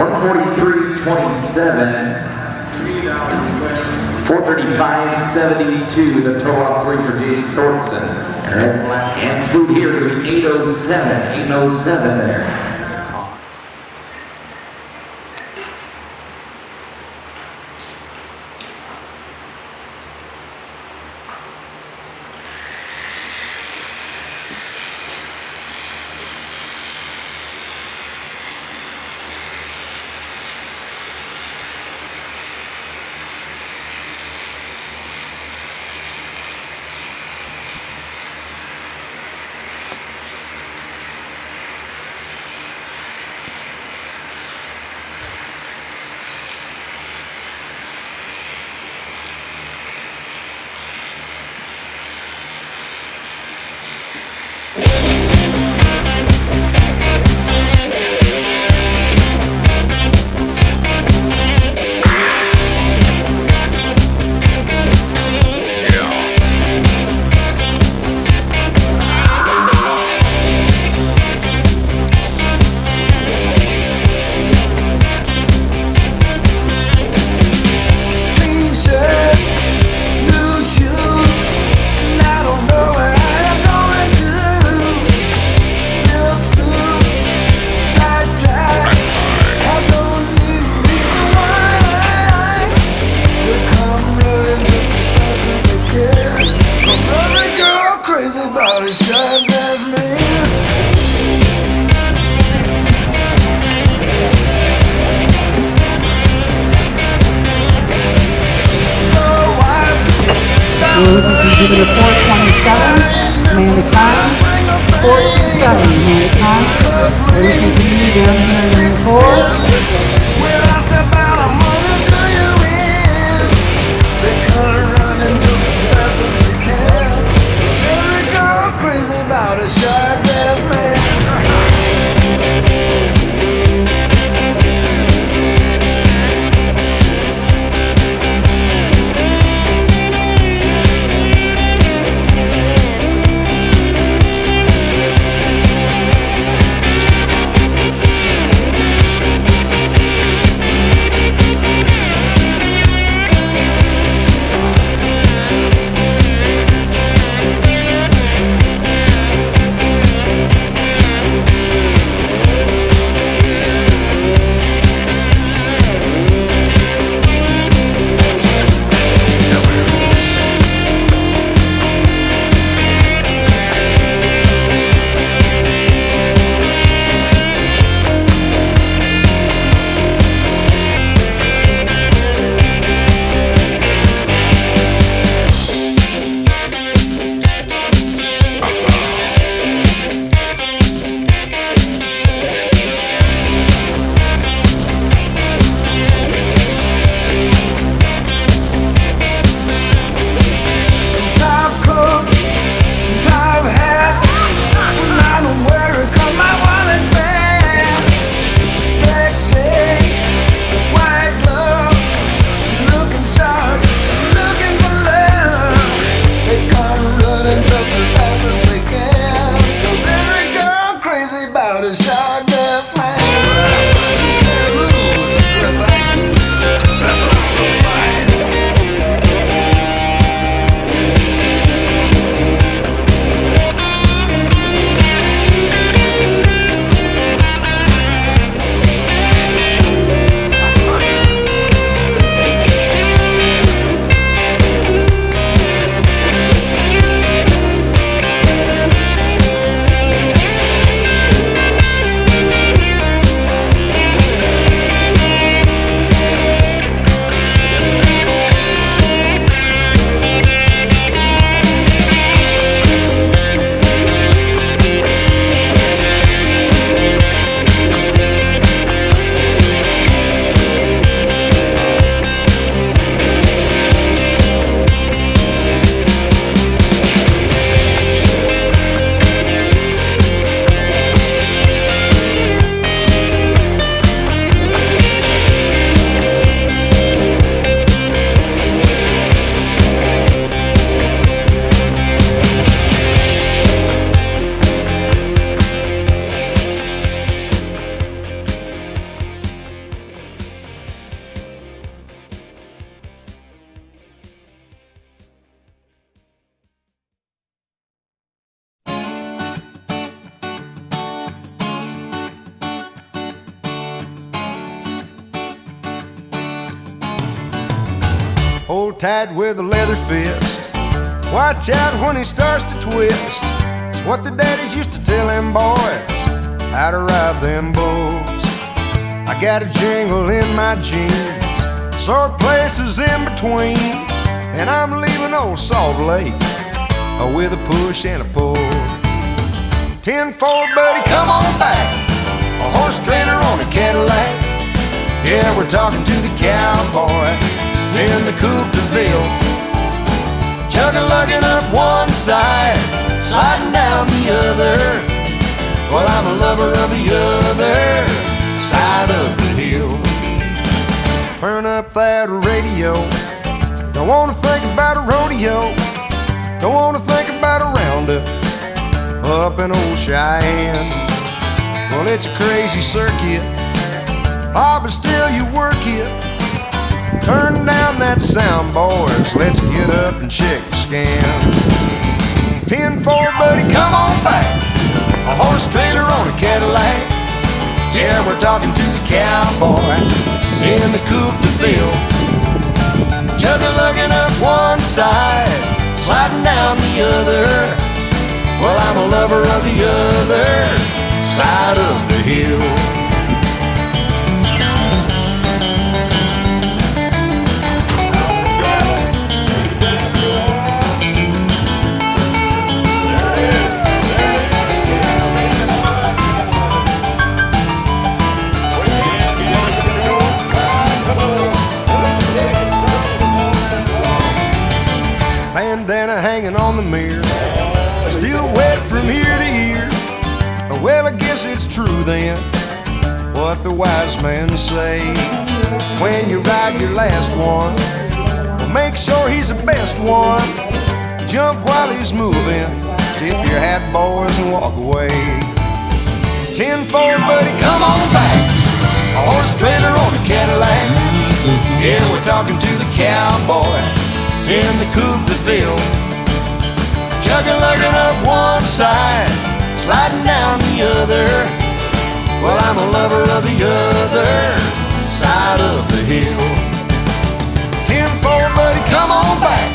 143.27. 435.72, the total on 3 for Jason Thornton. And smooth here to 807, 807 there. Exhibitor 427, Amanda Collins, 427, Amanda Collins. We'll continue down here in 4. tied with a leather fist. Watch out when he starts to twist. It's what the daddies used to tell them boys, how to ride them bulls. I got a jingle in my jeans, sore places in between, and I'm leaving old Salt Lake with a push and a pull. 10-4, buddy, come on back. A horse trailer on a Cadillac. Yeah, we're talking to the cowboy in the coupe de ville. Chugging-lugging up one side, sliding down the other. Well, I'm a lover of the other side of the hill. Turn up that radio. Don't wanna think about a rodeo. Don't wanna think about a roundup up in old Cheyenne. Well, it's a crazy circuit. Ah, but still you work it. Turn down that sound, boys. Let's get up and check the scan. 10-4, buddy, come on back. A horse trailer on a Cadillac. Yeah, we're talking to the cowboy in the coupe de ville. Chugging-lugging up one side, sliding down the other. Well, I'm a lover of the other side of the hill. Bandana hanging on the mirror, still wet from ear to ear. Well, I guess it's true then, what the wise men say. When you ride your last one, well, make sure he's the best one. Jump while he's moving, tip your hat, boys, and walk away. 10-4, buddy, come on back. A horse trailer on a Cadillac. Yeah, we're talking to the cowboy in the coupe de ville. Chugging-lugging up one side, sliding down the other. Well, I'm a lover of the other side of the hill. 10-4, buddy, come on back.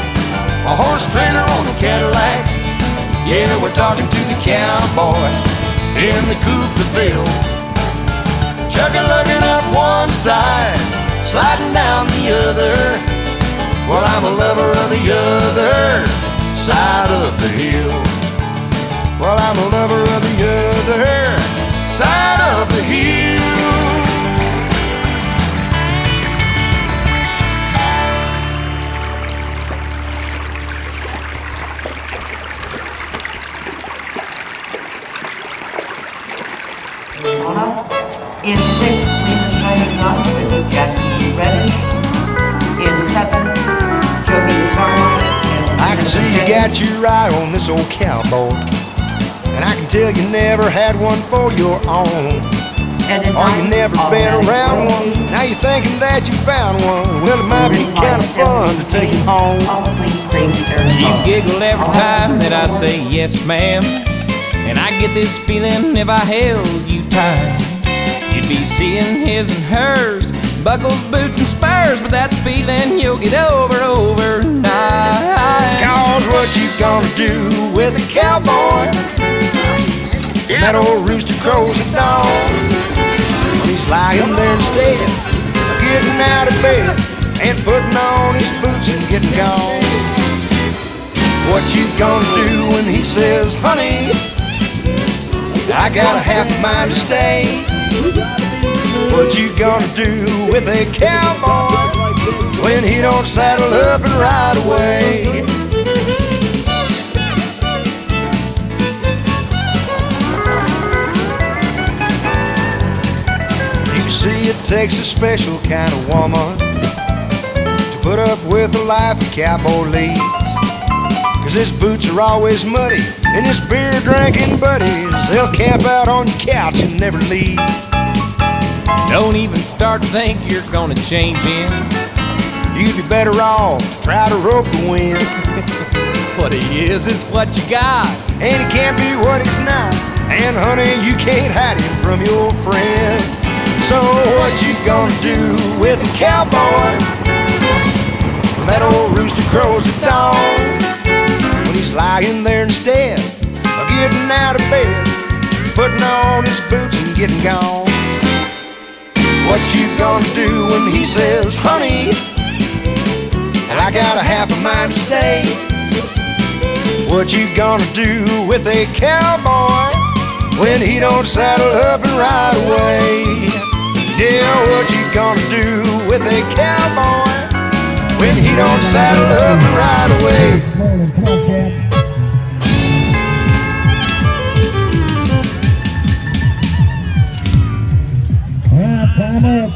A horse trailer on a Cadillac. Yeah, we're talking to the cowboy in the coupe de ville. Chugging-lugging up one side, sliding down the other. Well, I'm a lover of the other side of the hill. Well, I'm a lover of the other side of the hill. In 6, Lena Shining Love with Jackie Reddish. In 7, Joey Carter. I can see you got your eye on this old cowboy, and I can tell you never had one for your own. Or you never been around one. Now you're thinking that you found one. Well, it might be kind of fun to take him home. You giggle every time that I say yes, ma'am, and I get this feeling if I held you tight, you'd be seeing his and hers, buckles, boots, and spurs. But that's a feeling you'll get over overnight. Cause what you gonna do with a cowboy when that old rooster crows at dawn? When he's lying there instead of getting out of bed and putting on his boots and getting gone. What you gonna do when he says, honey, I got a half a mind to stay? What you gonna do with a cowboy when he don't saddle up and ride away? You see, it takes a special kind of woman to put up with the life a cowboy leads. 'Cause his boots are always muddy, and his beer-drinking buddies, they'll camp out on your couch and never leave. Don't even start to think you're gonna change him. You'd be better off try to rope the wind. What he is what you got, And he can't be what he's not. And honey, you can't hide him from your friends. So what you gonna do with a cowboy when that old rooster crows at dawn. When he's lying there instead of getting out of bed, putting on his boots and getting gone. What you gonna do when he says, honey, and I got a half a mind to stay? What you gonna do with a cowboy when he don't saddle up and ride away? Yeah, what you gonna do with a cowboy when he don't saddle up and ride away? Time up.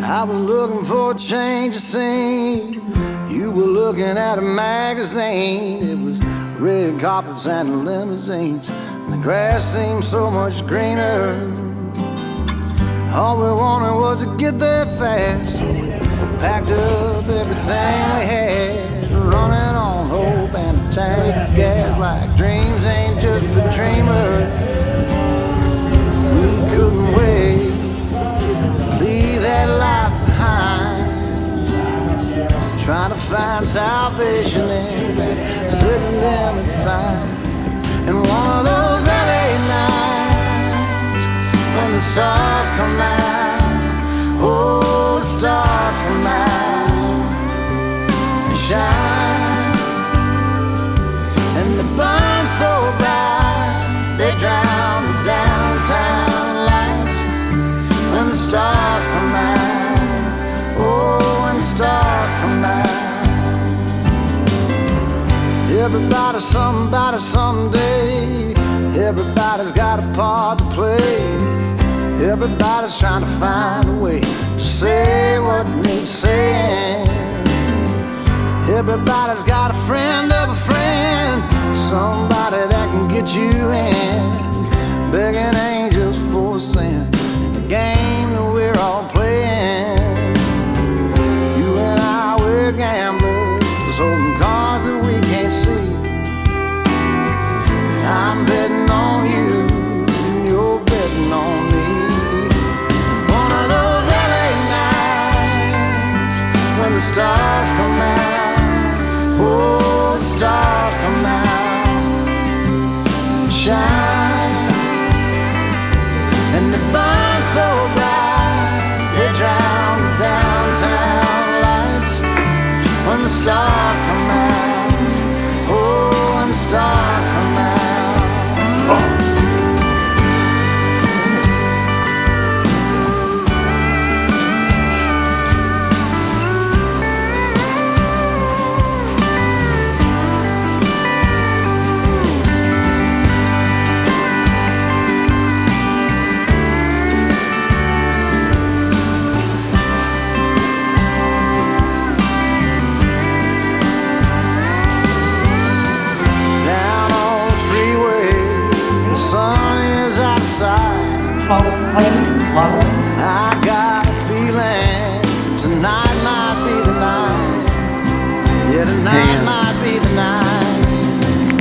I was looking for a change of scene. You were looking at a magazine. It was red carpets and limousines, and the grass seemed so much greener. All we wanted was to get there fast, so we packed up everything we had, running on hope and a tank of gas, like dreams ain't just for dreamers. We couldn't wait to leave that life behind, trying to find salvation in that city limit sign. And one of those LA nights when the stars come out, oh, the stars come out and shine, and they burn so bright they drown the downtown lights. When the stars come out, oh, when the stars come out. Everybody's somebody someday. Everybody's got a part to play. Everybody's trying to find a way to say what needs saying. Everybody's got a friend of a friend, somebody that can get you in, begging angels for a sin. The game that we're all playing. You and I, we're gamblers, holding cards that we can't see. I'm betting on you, and you're betting on me. One of those LA nights when the stars come out, oh, the stars come out and shine, and they burn so bright they drown the downtown lights. When the stars come out, oh, when the stars come out. I got a feeling tonight might be the night. Yeah, tonight might be the night.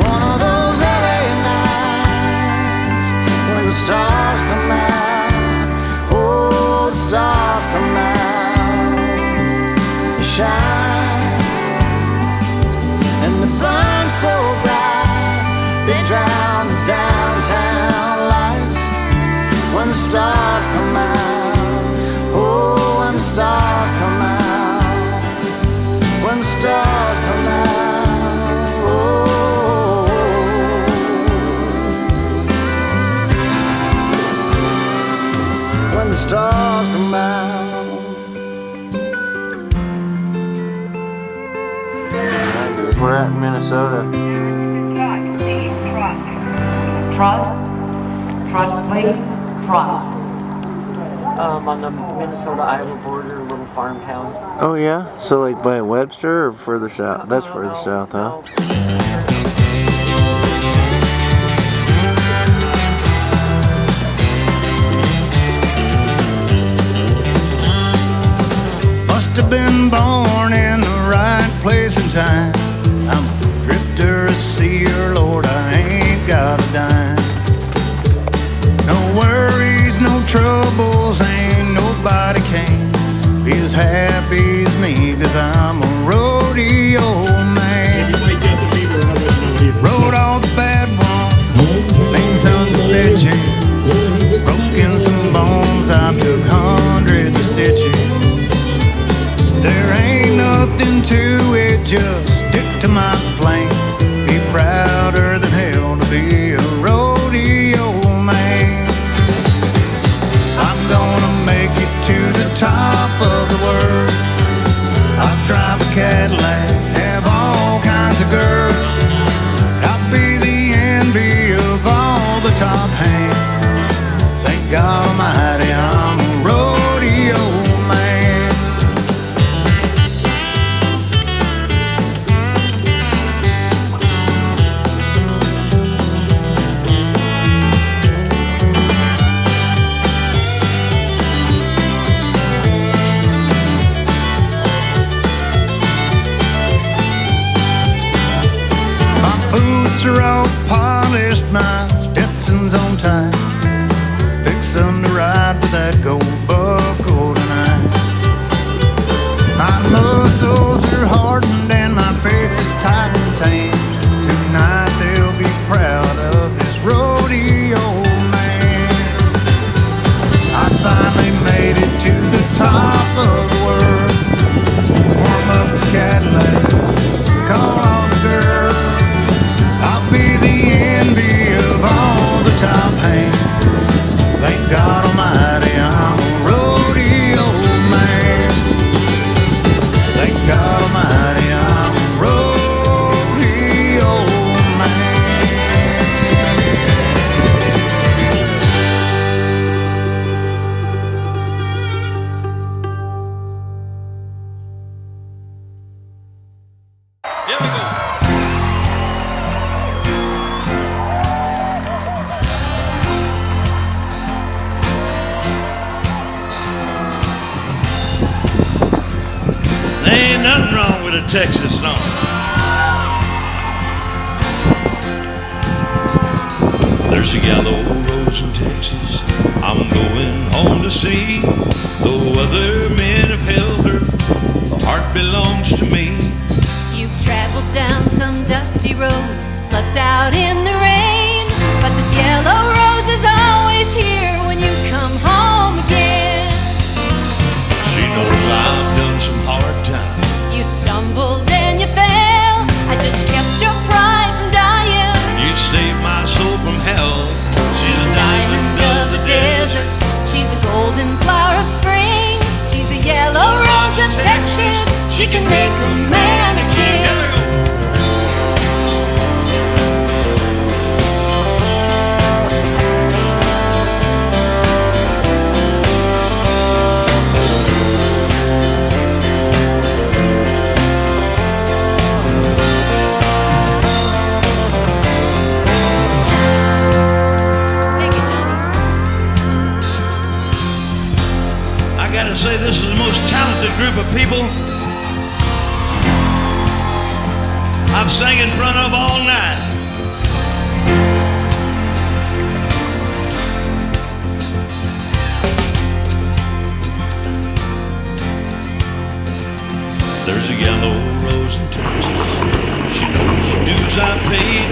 One of those LA nights when the stars come out, oh, the stars come out, they shine, and they burn so bright they drown the downtown lights. When the stars come out, oh, when the stars come out, when the stars come out, oh, when the stars come out. We're at Minnesota. Trot, please. Trot. On the Minnesota-Iowa border, a little farm town. Oh yeah? So like by Webster or further south? That's further south, huh? No. must have been born in the right place and time. I'm a drifter, a seer, Lord, I ain't got a dime. No worries, no troubles, ain't nobody can be as happy as me, 'cause I'm a rodeo man. Rode all the bad ones, made sons of bitches, broken some bones, I took hundreds of stitches. There ain't nothing to it, just stick to my plan. Be prouder than hell to be a rodeo man. I'm gonna make it to the top of the world. I'll drive a Cadillac, have all kinds of girls. I'll be the envy of all the top hands. Thank God Almighty, I'm a rodeo man. My boots are all polished, my Stetson's on time. Fixin' to ride with that gold buckle tonight. My muscles are hardened and my face is tight and tan. Tonight they'll be proud of this rodeo man. I finally made it to the top of the world. Warm up the Cadillac, call all the girls. I'll be the envy of all the top hands. Thank God Almighty, I'm a rodeo man. Thank God Almighty, I'm a rodeo man. Here we go. There ain't nothing wrong with a Texas song. There's a yellow rose in Texas I'm going home to see. Though other men have held her, the heart belongs to me. You've traveled down some dusty roads, slept out in the rain, but this yellow rose is always here when you come home again. She knows I've done some hard times. You stumbled and you fell, I just kept your pride from dying. You saved my soul from hell. She's a diamond of the desert, she's the golden flower of spring, she's the yellow rose of Texas, she can make a man a king. Here we go. Take it, Johnny. I gotta say, this is the most talented group of people I've sang in front of all night. There's a yellow rose in Texas, she knows the dues I paid,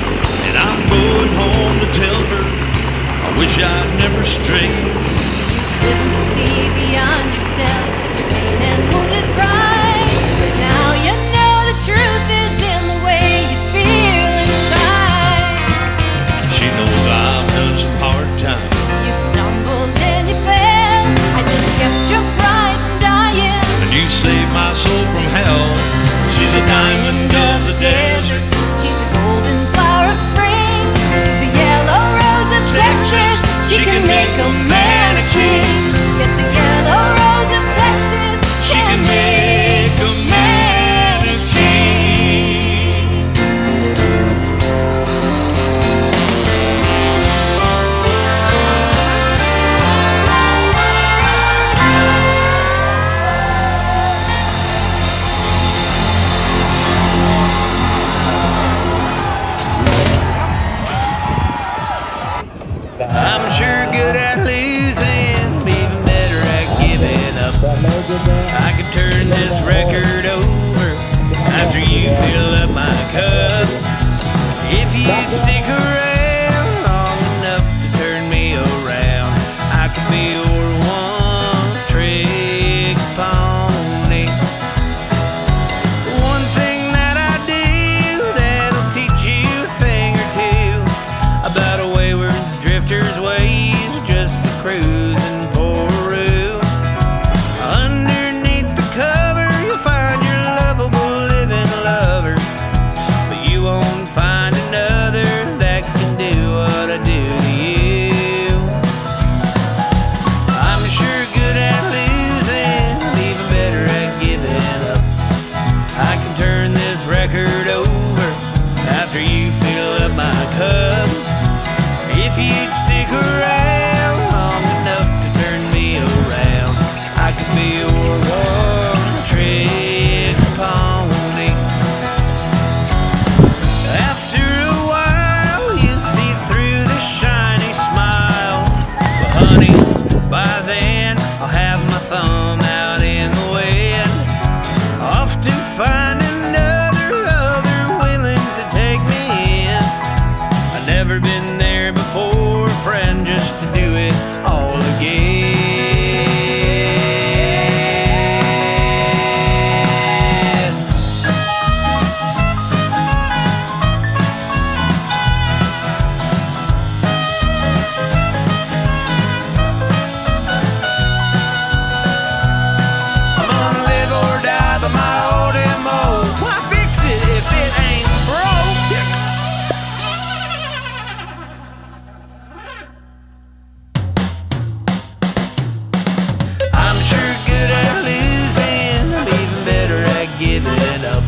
and I'm going home to tell her I wish I'd never strayed. Couldn't see beyond yourself, your pain and wounded pride, but now you know the truth is in the way you feel inside. She knows I've done some hard times. You stumbled and you fell, I just kept your pride from dying. And you saved my soul from hell. She's a diamond of the desert, She's the golden flower of spring, she's the yellow rose of Texas, she can make a man a king. Yes, the yellow rose of Texas, she can make a man a king. I could turn this record over after you fill up my cup. If you'd stick around long enough to turn me around, I could be your one-trick pony. One thing that I do that'll teach you a thing or two about a wayward drifter's ways, just a cruising for room. Underneath the cover you'll find your lovable living lover, but you won't find another that can do what I do to you. I'm sure good at losing, even better at giving up. I can turn this record over after you fill up my cup. If you'd stick around long enough to turn me around, I could be your one-trick pony. After a while, you see through the shiny smile. But honey, by then, I'll have my thumb out in the wind, off to find another willing to take me in. I've never been there before, friend, just to do it all again. I'm gonna live or die by my old MO. Why fix it if it ain't broke? I'm sure good at losing, I'm even better at giving up.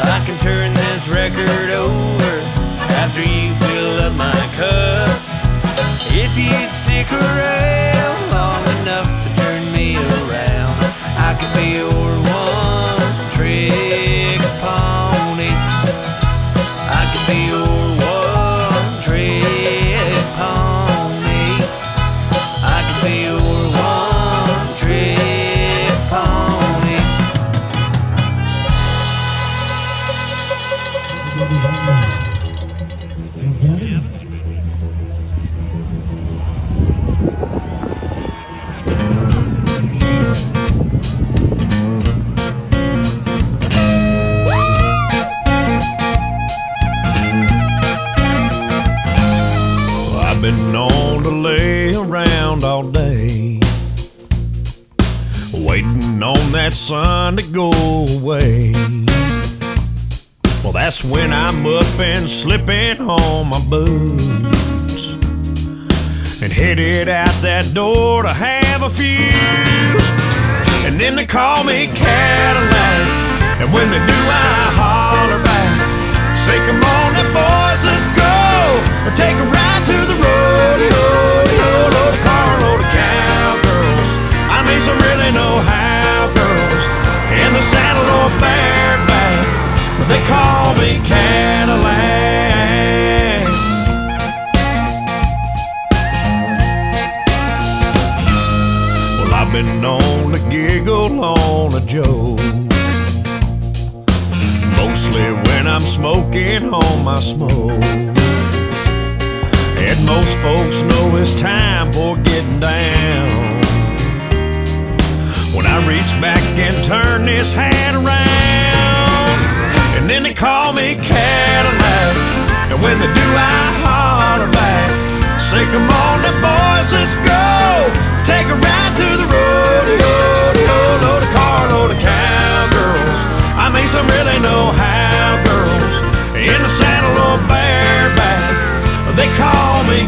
I can turn this record over after you fill up my cup. If you'd stick around long enough to turn me around, I could be your one-trick pony. I could be your one-trick pony. I could be your one-trick pony. I've been known to lay around all day, waiting on that sun to go away. Well, that's when I'm up and slipping on my boots and headed out that door to have a few. And then they call me Cadillac, and when they do I holler back, say come on then boys, let's go, or take a ride to the rodeo. Load a car, load of cowgirls, I mean some really know-how girls, in the saddle or bareback, they call me Cadillac. Well, I've been known to giggle on a joke, mostly when I'm smoking on my smoke. And most folks know it's time for getting down when I reach back and turn this hat around. And then they call me Cadillac, and when they do I holler back, say come on then boys, let's go, take a ride to the rodeo. Load a car, load of cowgirls, I mean some really know-how girls, in the saddle or bareback, they call me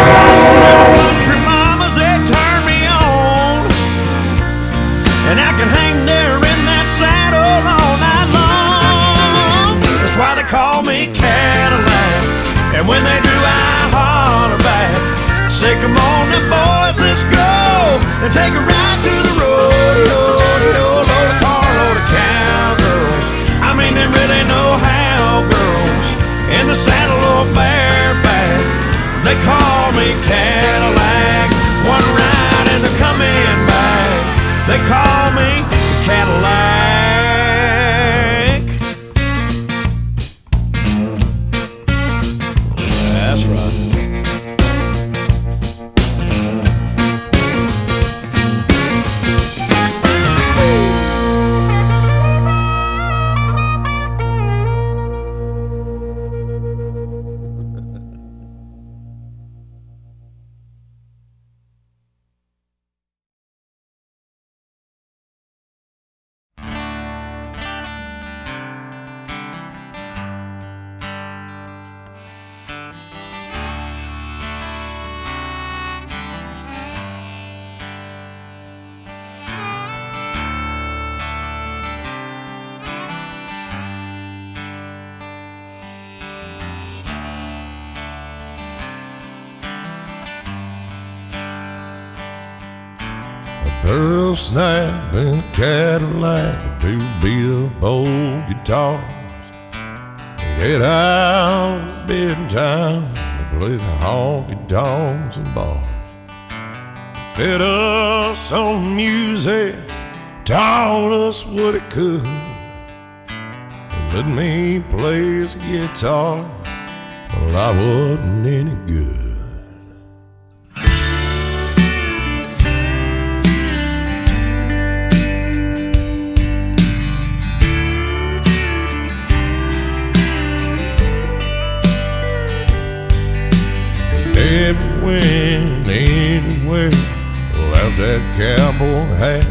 Country mamas, they turn me on, and I can hang there in that saddle all night long. That's why they call me Cadillac, and when they do I holler back, say come on then boys, let's go, and take a ride to the rodeo. Load a car, load of cow Earl Snap in a Cadillac to beat up old guitars. Get out bedtime to play the honky tonks and bars. Fed us on music, taught us what it could. And let me play his guitar, well, I wasn't any good. Everywhere and anywhere, without that cowboy hat,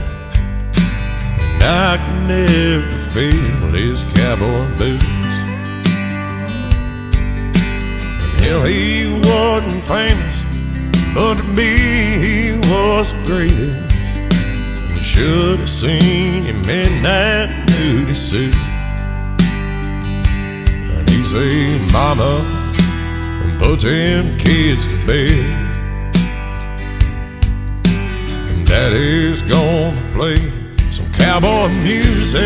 and I can never feel his cowboy boots. And hell, he wasn't famous, but to me he was the greatest. You should have seen him in that nudie suit. And he said, "Mama, put them kids to bed, and Daddy's gonna play some cowboy music."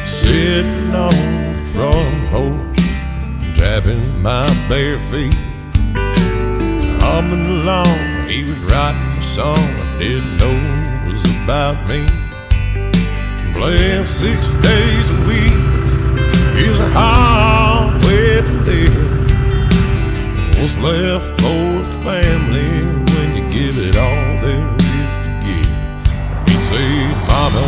Sitting on the front porch, tapping my bare feet, humming along. He was writing a song I didn't know was about me. Playing 6 days a week, he was a halfway dead. What's left for the family when you give it all there is to give? And he'd say, "Mama,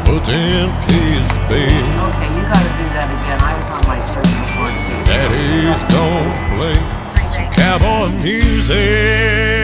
put them kids to bed." Okay, you gotta do that again. I was on my surfing board too. Daddy's gonna play some cowboy music.